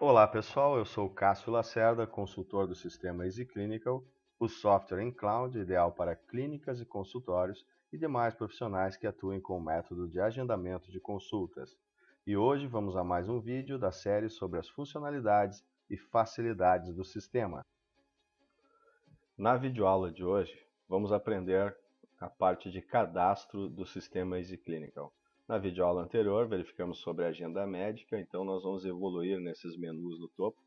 Olá pessoal, eu sou o Cássio Lacerda, consultor do sistema EasyClinical, o software em cloud ideal para clínicas e consultórios e demais profissionais que atuem com o método de agendamento de consultas. E hoje vamos a mais um vídeo da série sobre as funcionalidades e facilidades do sistema. Na videoaula de hoje, vamos aprender a parte de cadastro do sistema EasyClinical. Na videoaula anterior, verificamos sobre a agenda médica, então nós vamos evoluir nesses menus no topo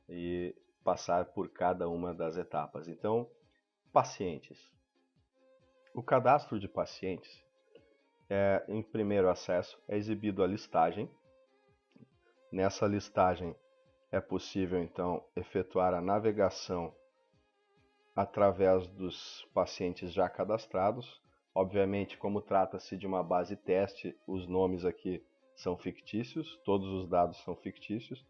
e passar por cada uma das etapas. Então, pacientes. O cadastro de pacientes, em primeiro acesso, é exibido a listagem. Nessa listagem é possível, então, efetuar a navegação através dos pacientes já cadastrados. Obviamente, como trata-se de uma base teste, os nomes aqui são fictícios, todos os dados são fictícios.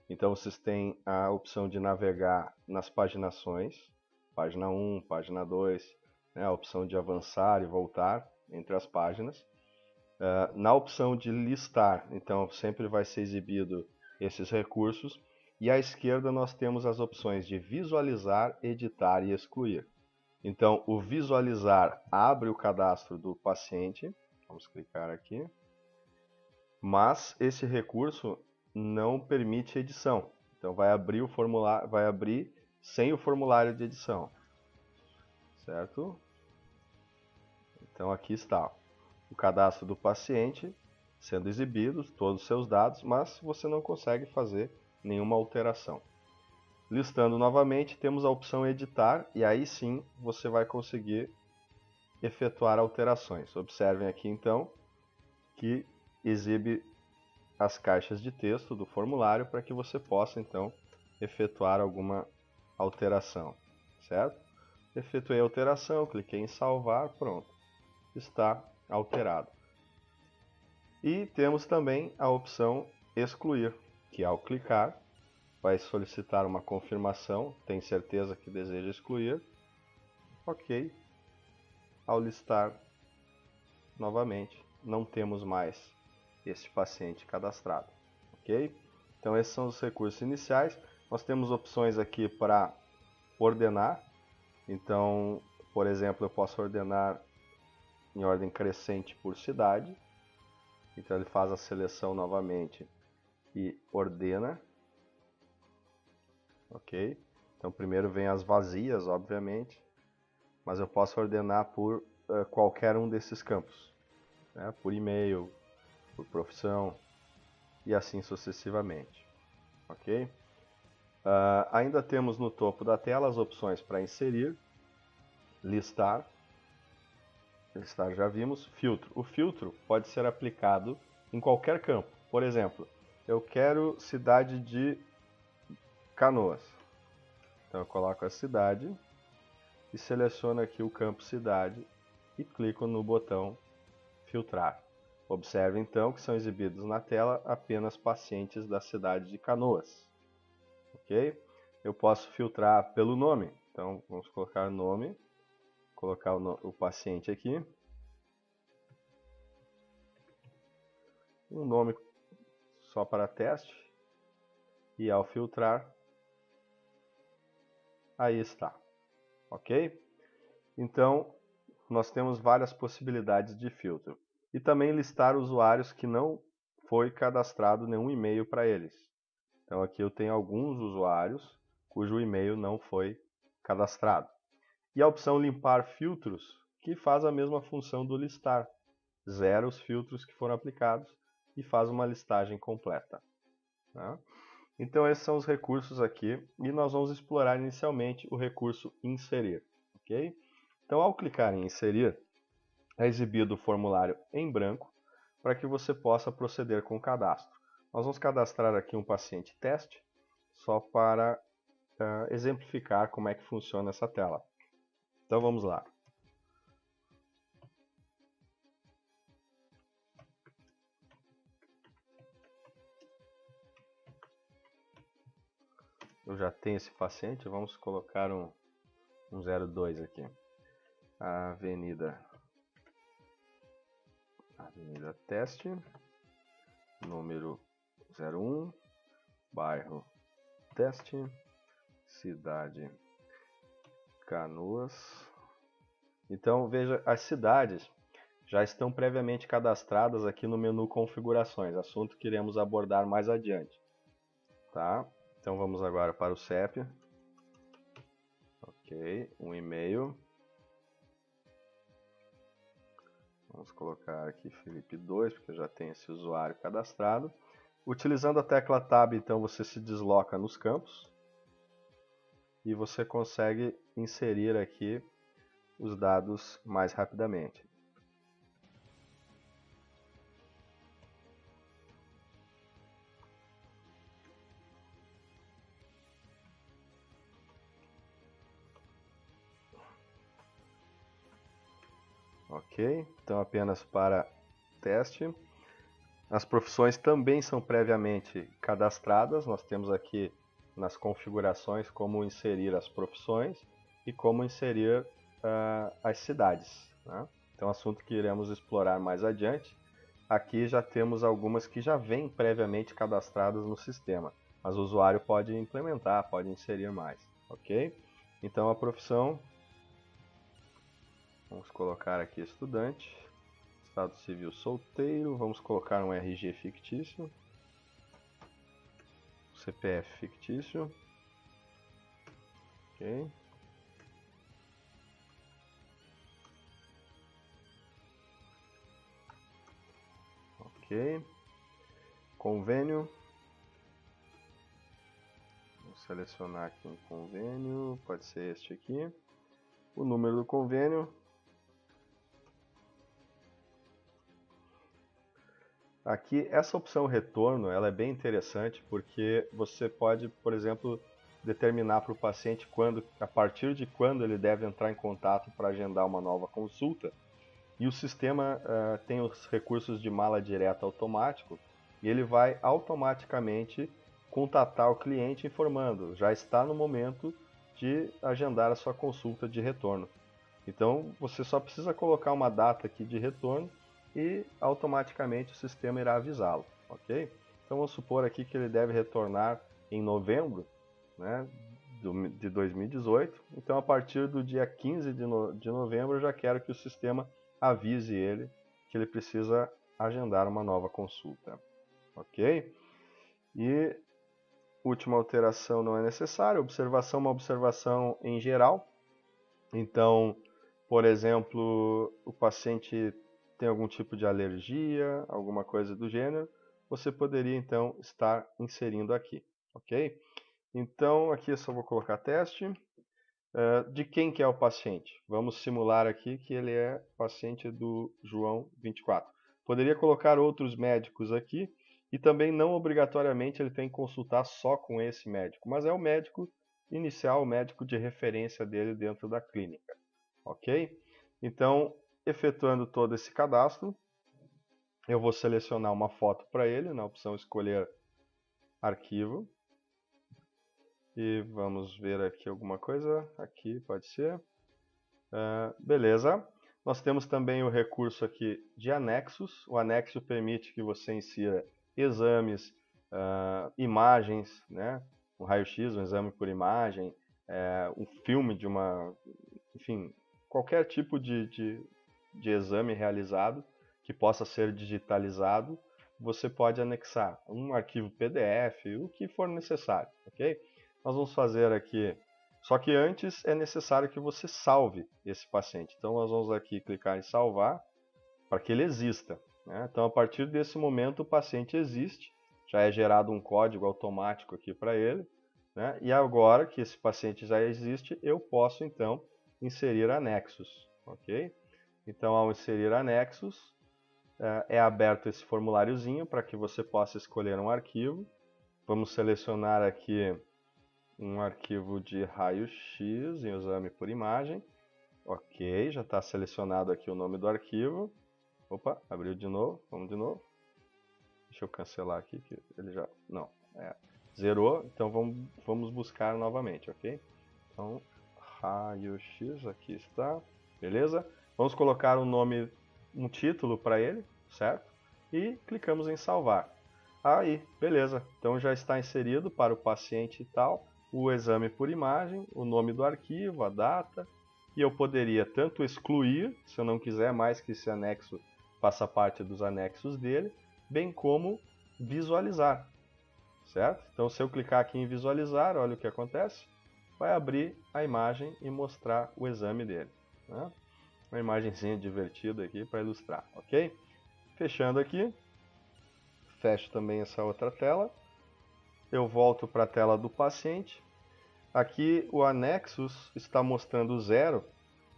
Então, vocês têm a opção de navegar nas paginações, página 1, página 2, a opção de avançar e voltar entre as páginas. Na opção de listar, então, sempre vai ser exibido esses recursos. E à esquerda nós temos as opções de visualizar, editar e excluir. Então, o visualizar abre o cadastro do paciente. Vamos clicar aqui. Mas esse recurso não permite edição. Então, vai abrir o formulário, vai abrir sem o formulário de edição. Certo? Então, aqui está o cadastro do paciente sendo exibido, todos os seus dados, mas você não consegue fazer nenhuma alteração. Listando novamente, temos a opção editar e aí sim você vai conseguir efetuar alterações. Observem aqui então que exibe as caixas de texto do formulário para que você possa então efetuar alguma alteração, certo? Efetuei a alteração, cliquei em salvar, pronto, está alterado. E temos também a opção excluir, que ao clicar vai solicitar uma confirmação, tem certeza que deseja excluir, ok. Ao listar novamente, não temos mais este paciente cadastrado, ok? Então esses são os recursos iniciais. Nós temos opções aqui para ordenar, então, por exemplo, eu posso ordenar em ordem crescente por cidade, então ele faz a seleção novamente e ordena. Ok? Então primeiro vem as vazias, obviamente, mas eu posso ordenar por qualquer um desses campos, né? Por e-mail, por profissão e assim sucessivamente. Ok? Ainda temos no topo da tela as opções para inserir, listar já vimos, filtro. O filtro pode ser aplicado em qualquer campo. Por exemplo, eu quero cidade de Canoas. Então eu coloco a cidade e seleciono aqui o campo cidade e clico no botão filtrar. Observe então que são exibidos na tela apenas pacientes da cidade de Canoas. Ok? Eu posso filtrar pelo nome. Então vamos colocar nome, colocar o paciente aqui. Um nome só para teste. E ao filtrar, aí está. Ok? Então, nós temos várias possibilidades de filtro. E também listar usuários que não foi cadastrado nenhum e-mail para eles. Então aqui eu tenho alguns usuários cujo e-mail não foi cadastrado. E a opção limpar filtros, que faz a mesma função do listar. Zera os filtros que foram aplicados e faz uma listagem completa. Tá? Então esses são os recursos aqui e nós vamos explorar inicialmente o recurso inserir. Ok? Então ao clicar em inserir, é exibido o formulário em branco para que você possa proceder com o cadastro. Nós vamos cadastrar aqui um paciente teste, só para exemplificar como é que funciona essa tela. Então vamos lá. Eu já tenho esse paciente, vamos colocar um 02 aqui. Avenida Teste, número 01, bairro teste, cidade Canoas. Então veja, as cidades já estão previamente cadastradas aqui no menu configurações, assunto que iremos abordar mais adiante. Tá? Então vamos agora para o CEP. Ok, um e-mail. Vamos colocar aqui Felipe 2, porque já tem esse usuário cadastrado. Utilizando a tecla Tab, então você se desloca nos campos e você consegue inserir aqui os dados mais rapidamente. Ok, então apenas para teste. As profissões também são previamente cadastradas. Nós temos aqui nas configurações como inserir as profissões e como inserir as cidades, né? Então, assunto que iremos explorar mais adiante. Aqui já temos algumas que já vêm previamente cadastradas no sistema, mas o usuário pode implementar, pode inserir mais, ok? Então, a profissão, vamos colocar aqui estudante, estado civil solteiro, vamos colocar um RG fictício, CPF fictício, ok? Ok, convênio, vou selecionar aqui um convênio, pode ser este aqui, o número do convênio. Aqui, essa opção retorno, ela é bem interessante porque você pode, por exemplo, determinar para o paciente a partir de quando ele deve entrar em contato para agendar uma nova consulta. E o sistema tem os recursos de mala direta automático e ele vai automaticamente contatar o cliente informando, já está no momento de agendar a sua consulta de retorno. Então você só precisa colocar uma data aqui de retorno e automaticamente o sistema irá avisá-lo, ok? Então vamos supor aqui que ele deve retornar em novembro, né, de 2018. Então a partir do dia 15 de novembro eu já quero que o sistema avise ele que ele precisa agendar uma nova consulta, ok? E última alteração não é necessária, observação uma observação em geral. Então, por exemplo, o paciente tem algum tipo de alergia, alguma coisa do gênero, você poderia então estar inserindo aqui, ok? Então, aqui eu só vou colocar teste. De quem que é o paciente? Vamos simular aqui que ele é paciente do João 24. Poderia colocar outros médicos aqui e também não obrigatoriamente ele tem que consultar só com esse médico, mas é o médico inicial, o médico de referência dele dentro da clínica, ok? Então, efetuando todo esse cadastro, eu vou selecionar uma foto para ele na opção escolher arquivo. E vamos ver aqui alguma coisa. Aqui pode ser. Beleza. Nós temos também o recurso aqui de anexos. O anexo permite que você insira exames, imagens, né? Um raio-x, um exame por imagem, um filme de uma... Enfim, qualquer tipo de exame realizado que possa ser digitalizado, você pode anexar um arquivo PDF, o que for necessário, ok? Nós vamos fazer aqui, só que antes é necessário que você salve esse paciente. Então nós vamos aqui clicar em salvar para que ele exista, né? Então a partir desse momento o paciente existe, já é gerado um código automático aqui para ele, né? E agora que esse paciente já existe, eu posso então inserir anexos, ok? Então ao inserir anexos, é aberto esse formuláriozinho para que você possa escolher um arquivo. Vamos selecionar aqui um arquivo de raio-x em exame por imagem. Ok, já está selecionado aqui o nome do arquivo. Opa, abriu de novo, vamos de novo. Deixa eu cancelar aqui, que ele já... Não, zerou, então vamos buscar novamente, ok? Então, raio-x, aqui está, beleza? Vamos colocar um nome, um título para ele, certo? E clicamos em salvar. Aí, beleza. Então já está inserido para o paciente e tal, o exame por imagem, o nome do arquivo, a data, e eu poderia tanto excluir, se eu não quiser mais que esse anexo faça parte dos anexos dele, bem como visualizar, certo? Então se eu clicar aqui em visualizar, olha o que acontece, vai abrir a imagem e mostrar o exame dele, né? Uma imagenzinha divertida aqui para ilustrar, ok? Fechando aqui, fecho também essa outra tela, eu volto para a tela do paciente. Aqui o Anexus está mostrando 0,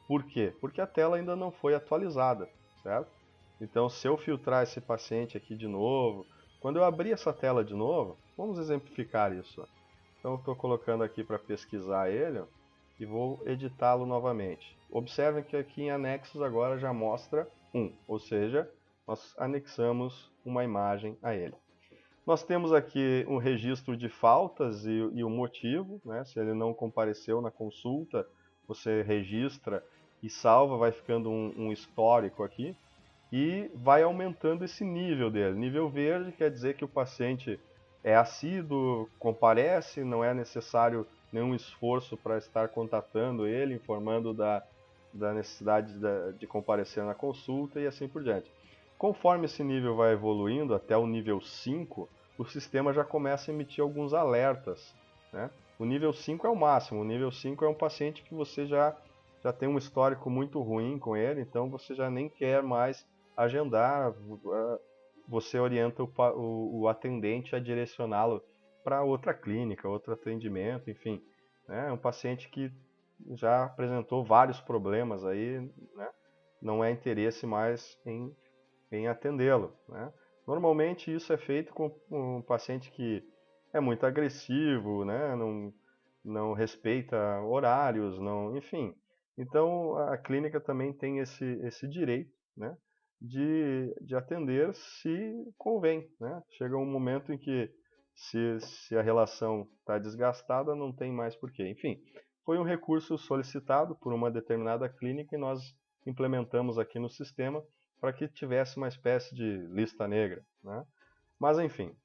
por quê? Porque a tela ainda não foi atualizada, certo? Então se eu filtrar esse paciente aqui de novo, quando eu abrir essa tela de novo, vamos exemplificar isso. Então eu estou colocando aqui para pesquisar ele e vou editá-lo novamente. Observem que aqui em Anexos agora já mostra 1, ou seja, nós anexamos uma imagem a ele. Nós temos aqui um registro de faltas e o motivo, né? Se ele não compareceu na consulta, você registra e salva, vai ficando um histórico aqui e vai aumentando esse nível dele. Nível verde quer dizer que o paciente é assíduo, comparece, não é necessário nenhum esforço para estar contatando ele, informando da necessidade de comparecer na consulta e assim por diante. Conforme esse nível vai evoluindo até o nível 5, o sistema já começa a emitir alguns alertas, né? O nível 5 é o máximo, o nível 5 é um paciente que você já tem um histórico muito ruim com ele, então você já nem quer mais agendar, você orienta o atendente a direcioná-lo para outra clínica, outro atendimento, enfim. É um paciente que já apresentou vários problemas aí, né? Não é interesse mais em atendê-lo, né? Normalmente isso é feito com um paciente que é muito agressivo, né? Não respeita horários, não, enfim. Então a clínica também tem esse direito, né? De atender se convém, né? Chega um momento em que se a relação está desgastada, não tem mais porquê. Enfim, foi um recurso solicitado por uma determinada clínica e nós implementamos aqui no sistema para que tivesse uma espécie de lista negra, né? Mas enfim.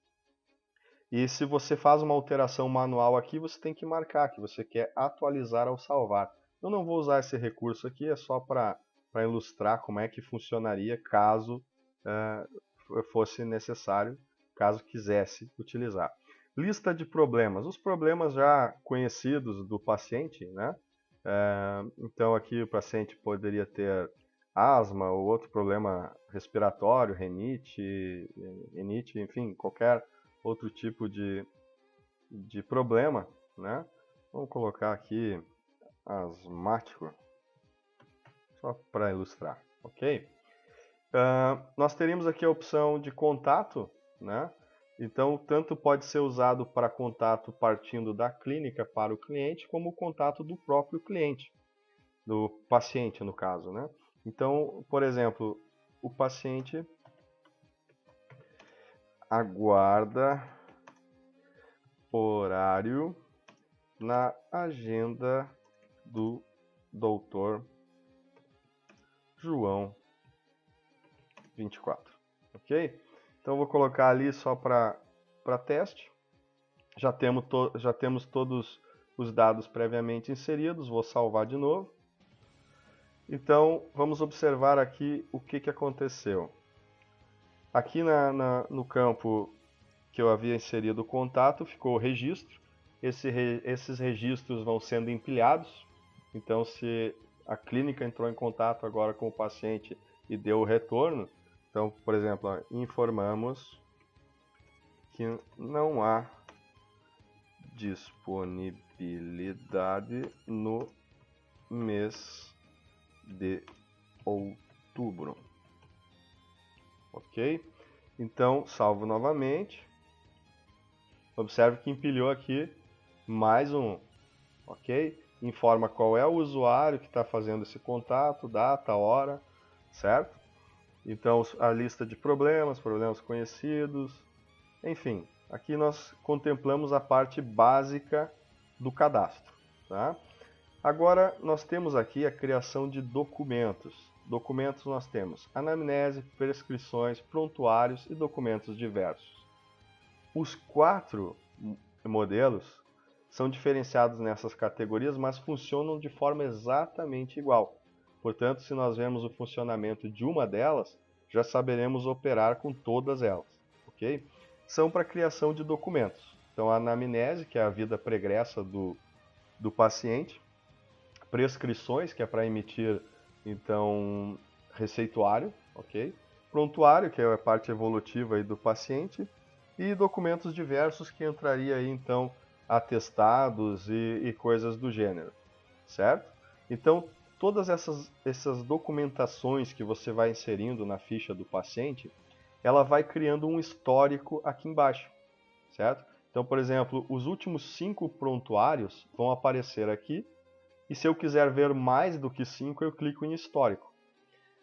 E se você faz uma alteração manual aqui, você tem que marcar que você quer atualizar ao salvar. Eu não vou usar esse recurso aqui, é só para ilustrar como é que funcionaria caso fosse necessário, caso quisesse utilizar. Lista de problemas. Os problemas já conhecidos do paciente, né? Então aqui o paciente poderia ter asma ou outro problema respiratório, rinite, enfim, qualquer outro tipo de problema, né? Vamos colocar aqui asmático, só para ilustrar, ok? Nós teríamos aqui a opção de contato, né? Então, tanto pode ser usado para contato partindo da clínica para o cliente, como o contato do próprio cliente, do paciente, no caso, né? Então, por exemplo, o paciente aguarda horário na agenda do Dr. João 24, ok? Então vou colocar ali só para teste. Já temos todos os dados previamente inseridos, vou salvar de novo. Então vamos observar aqui o que aconteceu. Aqui no campo que eu havia inserido o contato, ficou o registro. Esses registros vão sendo empilhados. Então, se a clínica entrou em contato agora com o paciente e deu o retorno, então, por exemplo, informamos que não há disponibilidade no mês de outubro. Ok? Então, salvo novamente. Observe que empilhou aqui mais um, ok? Informa qual é o usuário que está fazendo esse contato, data, hora, certo? Então, a lista de problemas conhecidos, enfim. Aqui nós contemplamos a parte básica do cadastro, tá? Agora, nós temos aqui a criação de documentos. Documentos nós temos anamnese, prescrições, prontuários e documentos diversos. Os 4 modelos são diferenciados nessas categorias, mas funcionam de forma exatamente igual. Portanto, se nós vemos o funcionamento de uma delas, já saberemos operar com todas elas, ok? São para criação de documentos. Então, a anamnese, que é a vida pregressa do paciente, prescrições, que é para emitir, então, receituário, ok? Prontuário, que é a parte evolutiva aí do paciente, e documentos diversos, que entraria aí, então, atestados e coisas do gênero, certo? Então, todas essas documentações que você vai inserindo na ficha do paciente, ela vai criando um histórico aqui embaixo, certo? Então, por exemplo, os últimos 5 prontuários vão aparecer aqui, e se eu quiser ver mais do que 5, eu clico em histórico.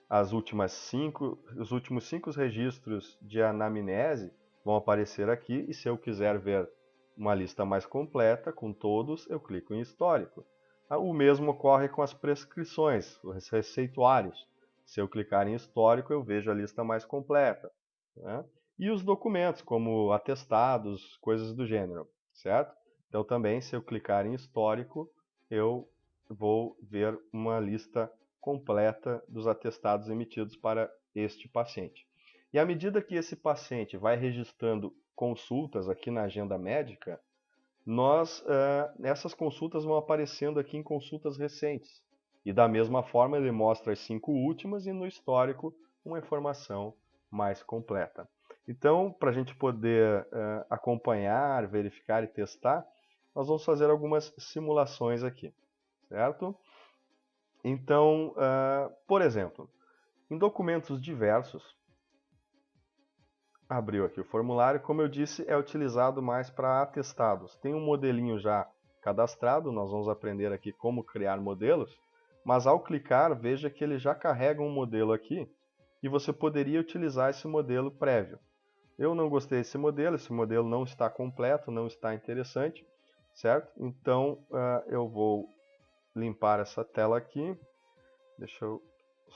Os últimos 5 registros de anamnese vão aparecer aqui, e se eu quiser ver uma lista mais completa com todos, eu clico em histórico. O mesmo ocorre com as prescrições, os receituários. Se eu clicar em histórico, eu vejo a lista mais completa, né? E os documentos, como atestados, coisas do gênero, certo? Então também, se eu clicar em histórico, eu vou ver uma lista completa dos atestados emitidos para este paciente. E à medida que esse paciente vai registrando consultas aqui na agenda médica, essas consultas vão aparecendo aqui em consultas recentes. E da mesma forma ele mostra as 5 últimas e no histórico uma informação mais completa. Então, para a gente poder acompanhar, verificar e testar, nós vamos fazer algumas simulações aqui, certo? Então, por exemplo, em documentos diversos, abriu aqui o formulário, como eu disse, é utilizado mais para atestados. Tem um modelinho já cadastrado, nós vamos aprender aqui como criar modelos, mas ao clicar, veja que ele já carrega um modelo aqui e você poderia utilizar esse modelo prévio. Eu não gostei desse modelo, esse modelo não está completo, não está interessante, certo? Então, eu vou limpar essa tela aqui, deixa eu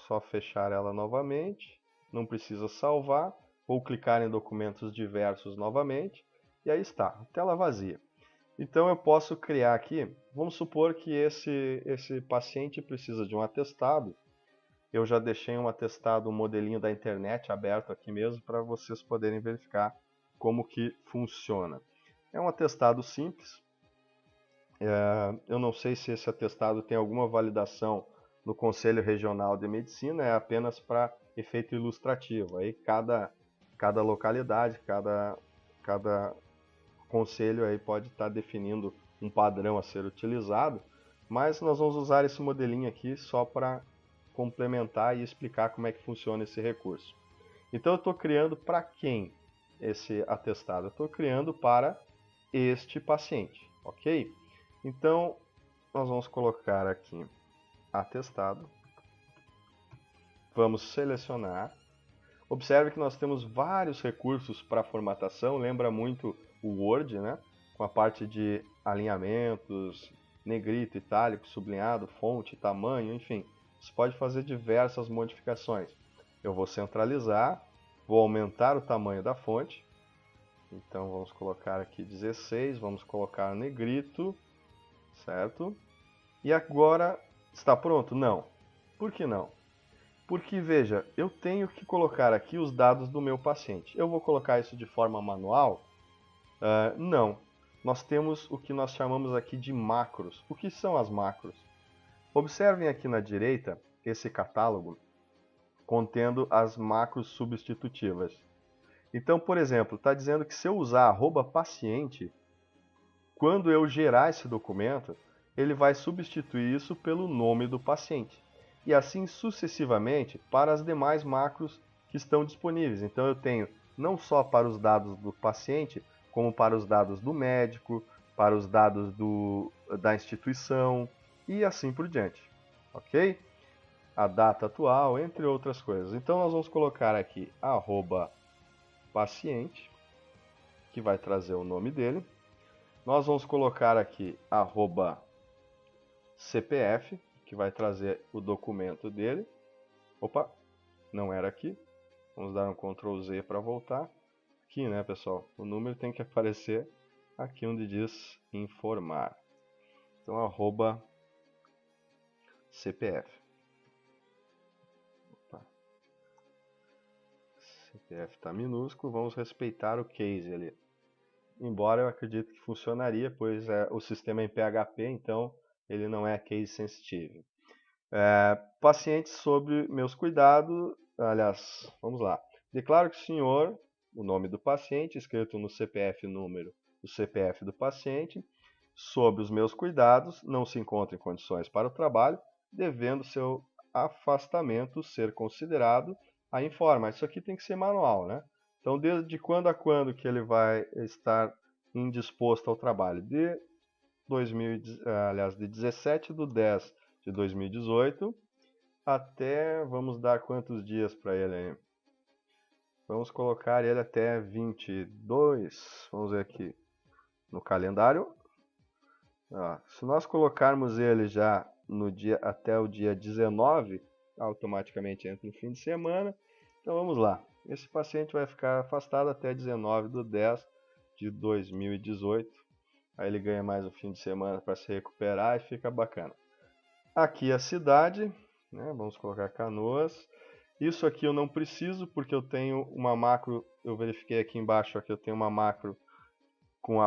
só fechar ela novamente, não precisa salvar. Vou clicar em documentos diversos novamente, e aí está, tela vazia. Então eu posso criar aqui, vamos supor que esse paciente precisa de um atestado. Eu já deixei um atestado, um modelinho da internet aberto aqui mesmo, para vocês poderem verificar como que funciona. É um atestado simples. Eu não sei se esse atestado tem alguma validação no Conselho Regional de Medicina, é apenas para efeito ilustrativo. Aí cada localidade, cada conselho aí pode estar definindo um padrão a ser utilizado, mas nós vamos usar esse modelinho aqui só para complementar e explicar como é que funciona esse recurso. Então eu estou criando para quem esse atestado? Eu estou criando para este paciente, ok? Então nós vamos colocar aqui atestado, vamos selecionar. Observe que nós temos vários recursos para formatação, lembra muito o Word, né? Com a parte de alinhamentos, negrito, itálico, sublinhado, fonte, tamanho, enfim. Você pode fazer diversas modificações. Eu vou centralizar, vou aumentar o tamanho da fonte. Então vamos colocar aqui 16, vamos colocar negrito, certo? E agora está pronto? Não. Por que não? Porque, veja, eu tenho que colocar aqui os dados do meu paciente. Eu vou colocar isso de forma manual? Não. Nós temos o que nós chamamos aqui de macros. O que são as macros? Observem aqui na direita esse catálogo contendo as macros substitutivas. Então, por exemplo, está dizendo que se eu usar @paciente, quando eu gerar esse documento, ele vai substituir isso pelo nome do paciente. E assim sucessivamente para as demais macros que estão disponíveis. Então eu tenho não só para os dados do paciente, como para os dados do médico, para os dados da instituição e assim por diante. Ok? A data atual, entre outras coisas. Então nós vamos colocar aqui @paciente, que vai trazer o nome dele. Nós vamos colocar aqui @CPF, que vai trazer o documento dele. Opa, não era aqui. Vamos dar um Ctrl Z para voltar. aqui, né, pessoal? O número tem que aparecer aqui onde diz informar. Então, arroba CPF. Opa. CPF está minúsculo, vamos respeitar o case ali. Embora eu acredite que funcionaria, pois o sistema é em PHP, então ele não é case sensitive. Pacientes sobre meus cuidados, aliás, vamos lá. Declaro que o senhor, o nome do paciente, escrito no CPF número, o CPF do paciente, sob os meus cuidados, não se encontra em condições para o trabalho, devendo seu afastamento ser considerado a informa. Isso aqui tem que ser manual, né? Então, desde quando a quando que ele vai estar indisposto ao trabalho? De 17 de 2018 até, vamos dar quantos dias para ele aí? Vamos colocar ele até 22, vamos ver aqui no calendário. Se nós colocarmos ele já no dia até o dia 19, automaticamente entra no fim de semana. Então vamos lá. Esse paciente vai ficar afastado até 19/10/2018. Aí ele ganha mais um fim de semana para se recuperar e fica bacana. Aqui a cidade, né? Vamos colocar Canoas. Isso aqui eu não preciso porque eu tenho uma macro, eu verifiquei aqui embaixo, aqui eu tenho uma macro com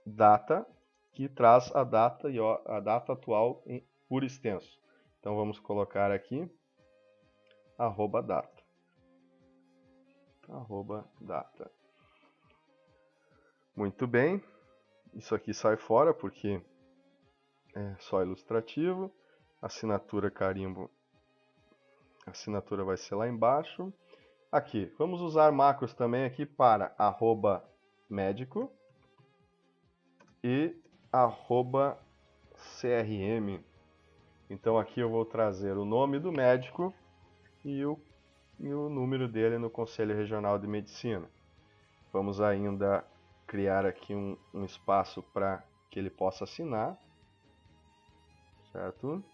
@data, que traz a data atual por extenso. Então vamos colocar aqui @data. @data. Muito bem. Isso aqui sai fora porque é só ilustrativo. Assinatura carimbo. A assinatura vai ser lá embaixo. Aqui, vamos usar macros também aqui para @médico e @CRM. Então aqui eu vou trazer o nome do médico e o número dele no Conselho Regional de Medicina. Vamos ainda criar aqui um espaço para que ele possa assinar, certo?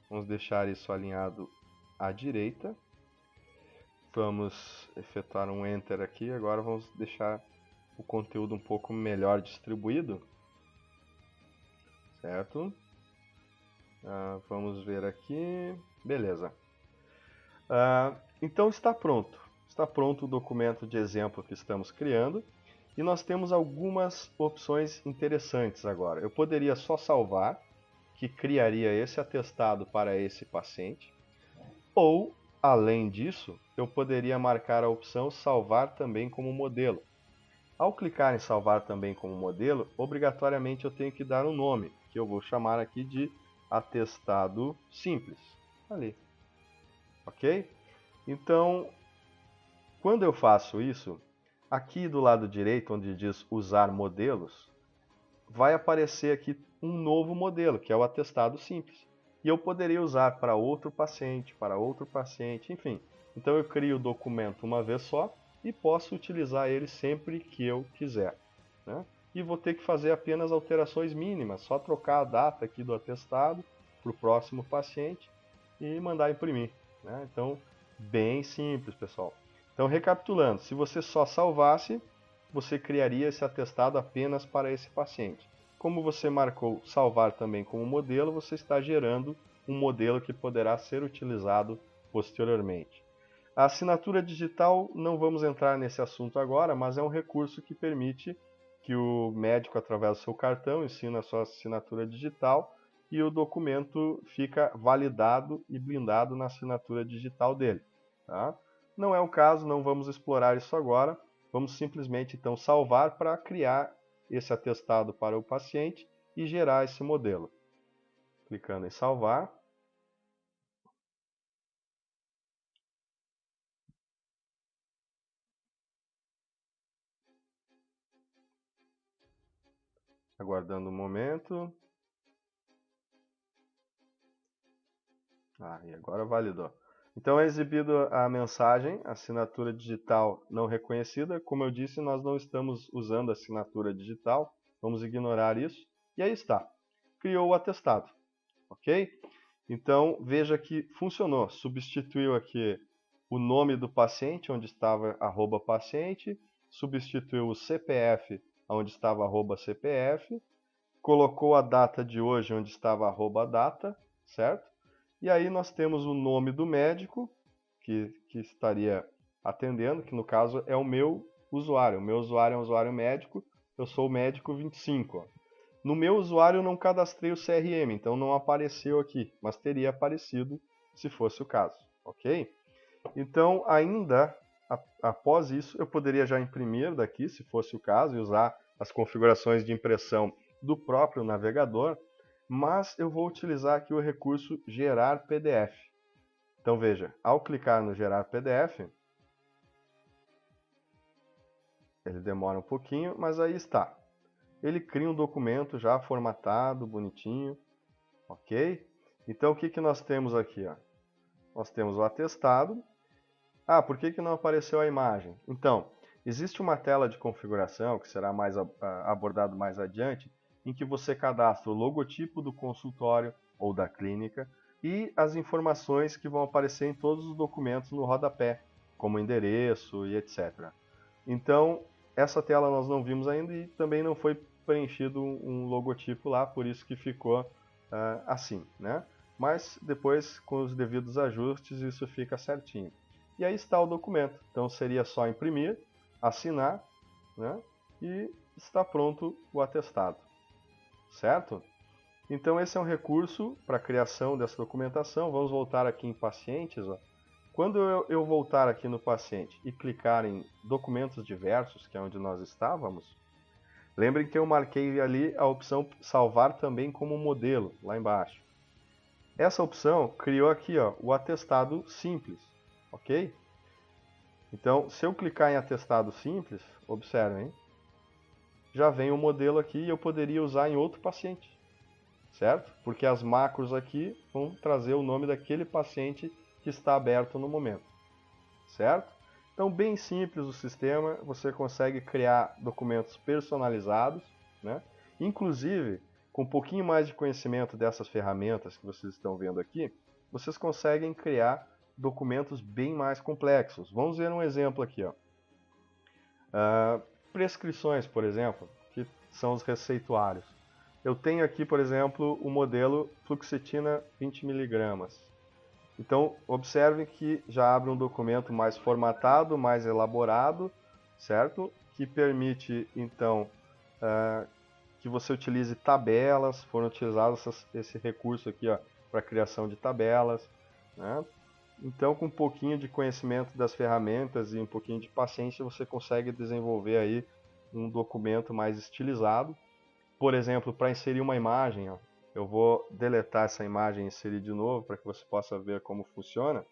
Vamos deixar isso alinhado à direita. Vamos efetuar um Enter aqui. Agora vamos deixar o conteúdo um pouco melhor distribuído, certo? Vamos ver aqui. Beleza. Então está pronto. Está pronto o documento de exemplo que estamos criando. E nós temos algumas opções interessantes agora. Eu poderia só salvar, que criaria esse atestado para esse paciente. Ou, além disso, eu poderia marcar a opção salvar também como modelo. Ao clicar em salvar também como modelo, obrigatoriamente eu tenho que dar um nome, que eu vou chamar aqui de atestado simples. Ali. Ok? Então, quando eu faço isso, aqui do lado direito, onde diz usar modelos, vai aparecer aqui um novo modelo, que é o atestado simples. E eu poderia usar para outro paciente, enfim. Então eu crio o documento uma vez só e posso utilizar ele sempre que eu quiser, né? E vou ter que fazer apenas alterações mínimas, só trocar a data aqui do atestado para o próximo paciente e mandar imprimir, né? Então, bem simples, pessoal. Então, recapitulando, se você só salvasse, você criaria esse atestado apenas para esse paciente. Como você marcou salvar também como modelo, você está gerando um modelo que poderá ser utilizado posteriormente. A assinatura digital, não vamos entrar nesse assunto agora, mas é um recurso que permite que o médico, através do seu cartão, ensine a sua assinatura digital e o documento fica validado e blindado na assinatura digital dele. Tá? Não é o caso, não vamos explorar isso agora. Vamos simplesmente então salvar para criar esse atestado para o paciente e gerar esse modelo. Clicando em salvar. Aguardando um momento. E agora validou. Então é exibido a mensagem, assinatura digital não reconhecida. Como eu disse, nós não estamos usando assinatura digital. Vamos ignorar isso. E aí está. Criou o atestado. Ok? Então veja que funcionou. Substituiu aqui o nome do paciente, onde estava @paciente, substituiu o CPF onde estava @CPF, colocou a data de hoje onde estava @data, certo? E aí nós temos o nome do médico que estaria atendendo, que no caso é o meu usuário. O meu usuário é um usuário médico, eu sou o médico 25. Ó. No meu usuário eu não cadastrei o CRM, então não apareceu aqui, mas teria aparecido se fosse o caso, ok? Então, ainda após isso, eu poderia já imprimir daqui, se fosse o caso, e usar as configurações de impressão do próprio navegador, mas eu vou utilizar aqui o recurso gerar PDF. Então veja, ao clicar no gerar PDF, ele demora um pouquinho, mas aí está. Ele cria um documento já formatado, bonitinho, ok? Então o que nós temos aqui? Ó? Nós temos o atestado. Ah, por que não apareceu a imagem? Então, existe uma tela de configuração, que será mais abordado mais adiante, em que você cadastra o logotipo do consultório ou da clínica e as informações que vão aparecer em todos os documentos no rodapé, como endereço e etc. Então, essa tela nós não vimos ainda e também não foi preenchido um logotipo lá, por isso que ficou assim, né? Mas depois, com os devidos ajustes, isso fica certinho. E aí está o documento. Então seria só imprimir, assinar, né? E está pronto o atestado. Certo? Então esse é um recurso para a criação dessa documentação. Vamos voltar aqui em pacientes. Ó. Quando eu voltar aqui no paciente e clicar em documentos diversos, que é onde nós estávamos, lembrem que eu marquei ali a opção salvar também como modelo, lá embaixo. Essa opção criou aqui ó, o atestado simples, ok? Então, se eu clicar em atestado simples, observem, já vem o modelo aqui e eu poderia usar em outro paciente, certo? Porque as macros aqui vão trazer o nome daquele paciente que está aberto no momento, certo? Então, bem simples o sistema, você consegue criar documentos personalizados, né? Inclusive, com um pouquinho mais de conhecimento dessas ferramentas que vocês estão vendo aqui, vocês conseguem criar documentos bem mais complexos. Vamos ver um exemplo aqui. Ó. Prescrições, por exemplo, que são os receituários. Eu tenho aqui, por exemplo, o modelo fluoxetina 20 mg. Então, observe que já abre um documento mais formatado, mais elaborado, certo? Que permite, então, que você utilize tabelas, foram utilizados esse recurso aqui para a criação de tabelas, né? Então, com um pouquinho de conhecimento das ferramentas e um pouquinho de paciência, você consegue desenvolver aí um documento mais estilizado. Por exemplo, para inserir uma imagem, ó, eu vou deletar essa imagem e inserir de novo para que você possa ver como funciona.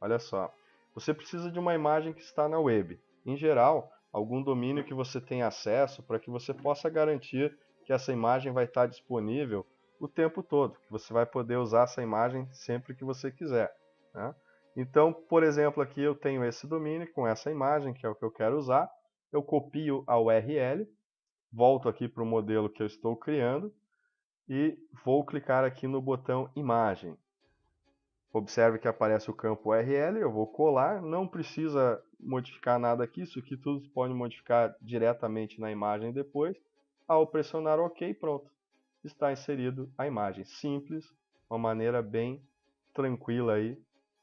Olha só, você precisa de uma imagem que está na web. Em geral, algum domínio que você tenha acesso para que você possa garantir que essa imagem vai estar disponível o tempo todo, que você vai poder usar essa imagem sempre que você quiser. Né? Então, por exemplo, aqui eu tenho esse domínio com essa imagem, que é o que eu quero usar. Eu copio a URL, volto aqui para o modelo que eu estou criando e vou clicar aqui no botão imagem. Observe que aparece o campo URL, eu vou colar, não precisa modificar nada aqui, isso aqui tudo pode modificar diretamente na imagem depois. Ao pressionar OK, pronto, está inserido a imagem. Simples, uma maneira bem tranquila aí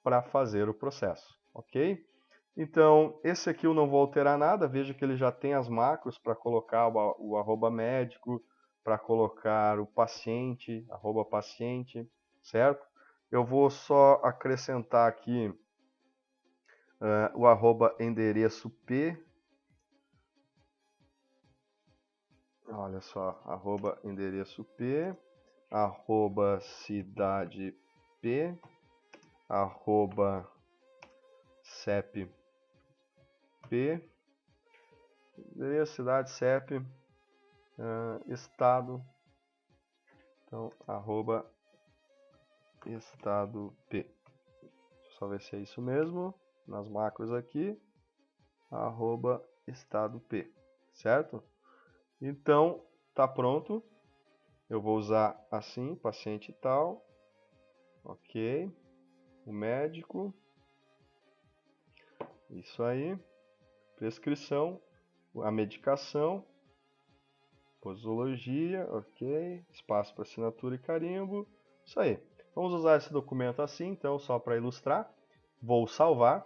para fazer o processo, ok? Então, esse aqui eu não vou alterar nada, veja que ele já tem as macros para colocar o arroba médico, para colocar o paciente, arroba paciente, certo? Eu vou só acrescentar aqui o arroba endereço P. Olha só, arroba endereço P, arroba cidade P, arroba CEP P, endereço, cidade, CEP, estado, então arroba estado P. Deixa eu só ver se é isso mesmo, nas macros aqui, arroba estado P, certo? Então, tá pronto. Eu vou usar assim, paciente tal. Ok. O médico. Isso aí. Prescrição. a medicação, posologia, ok, espaço para assinatura e carimbo, isso aí. Vamos usar esse documento assim, então, só para ilustrar. Vou salvar.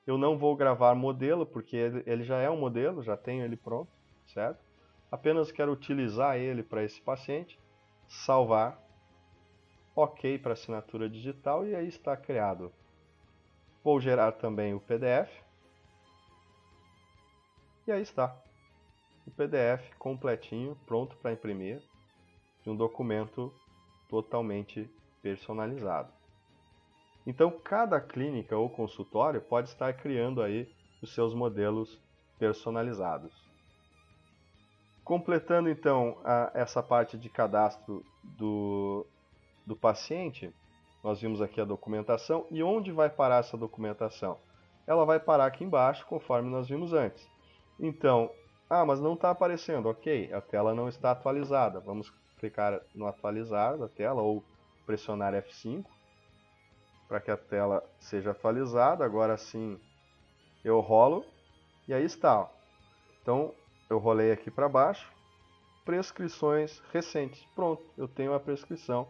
Eu não vou gravar modelo, porque ele já é um modelo, já tenho ele pronto, certo? Apenas quero utilizar ele para esse paciente, salvar, ok para assinatura digital e aí está criado. Vou gerar também o PDF e aí está. O PDF completinho, pronto para imprimir, de um documento totalmente personalizado. Então, cada clínica ou consultório pode estar criando aí os seus modelos personalizados. Completando então essa parte de cadastro do paciente, nós vimos aqui a documentação. E onde vai parar essa documentação? Ela vai parar aqui embaixo, conforme nós vimos antes. Então, mas não está aparecendo. Ok, a tela não está atualizada. Vamos clicar no atualizar da tela ou pressionar F5 para que a tela seja atualizada. Agora sim eu rolo e aí está. Então eu rolei aqui para baixo, prescrições recentes. Pronto, eu tenho a prescrição.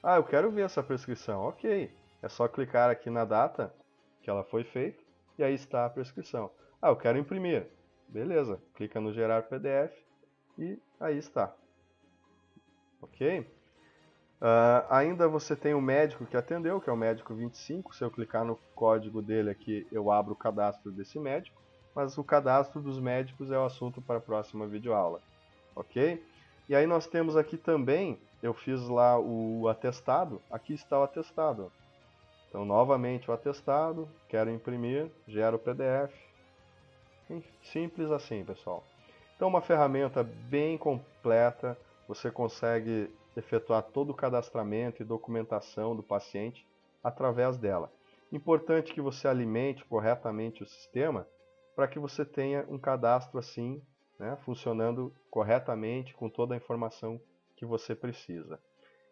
Eu quero ver essa prescrição. Ok, é só clicar aqui na data que ela foi feita e aí está a prescrição. Eu quero imprimir. Beleza, clica no gerar PDF e aí está. Ok? Ainda você tem o médico que atendeu, que é o médico 25. Se eu clicar no código dele aqui, eu abro o cadastro desse médico. Mas o cadastro dos médicos é o assunto para a próxima videoaula. Ok? E aí nós temos aqui também, eu fiz lá o atestado. Aqui está o atestado. Então, novamente o atestado, quero imprimir, gero o PDF. Simples assim, pessoal. Então, uma ferramenta bem completa. Você consegue efetuar todo o cadastramento e documentação do paciente através dela. Importante que você alimente corretamente o sistema para que você tenha um cadastro assim, né, funcionando corretamente com toda a informação que você precisa.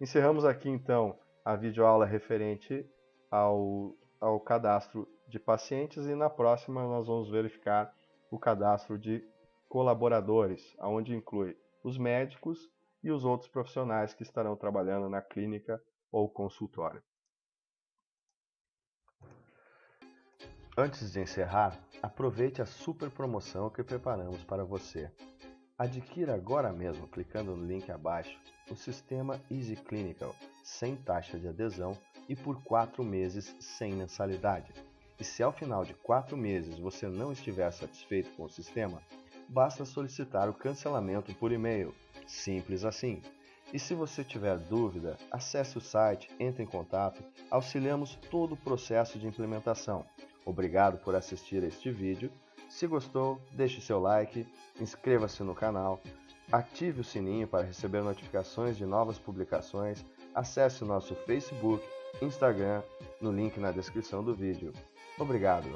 Encerramos aqui então a videoaula referente ao cadastro de pacientes e na próxima nós vamos verificar o cadastro de colaboradores, onde inclui os médicos e os outros profissionais que estarão trabalhando na clínica ou consultório. Antes de encerrar, aproveite a super promoção que preparamos para você. Adquira agora mesmo, clicando no link abaixo, o sistema Easy Clinical, sem taxa de adesão e por 4 meses sem mensalidade. E se ao final de 4 meses você não estiver satisfeito com o sistema, basta solicitar o cancelamento por e-mail. Simples assim. E se você tiver dúvida, acesse o site, entre em contato, auxiliamos todo o processo de implementação. Obrigado por assistir a este vídeo. Se gostou, deixe seu like, inscreva-se no canal, ative o sininho para receber notificações de novas publicações, acesse o nosso Facebook, Instagram, no link na descrição do vídeo. Obrigado!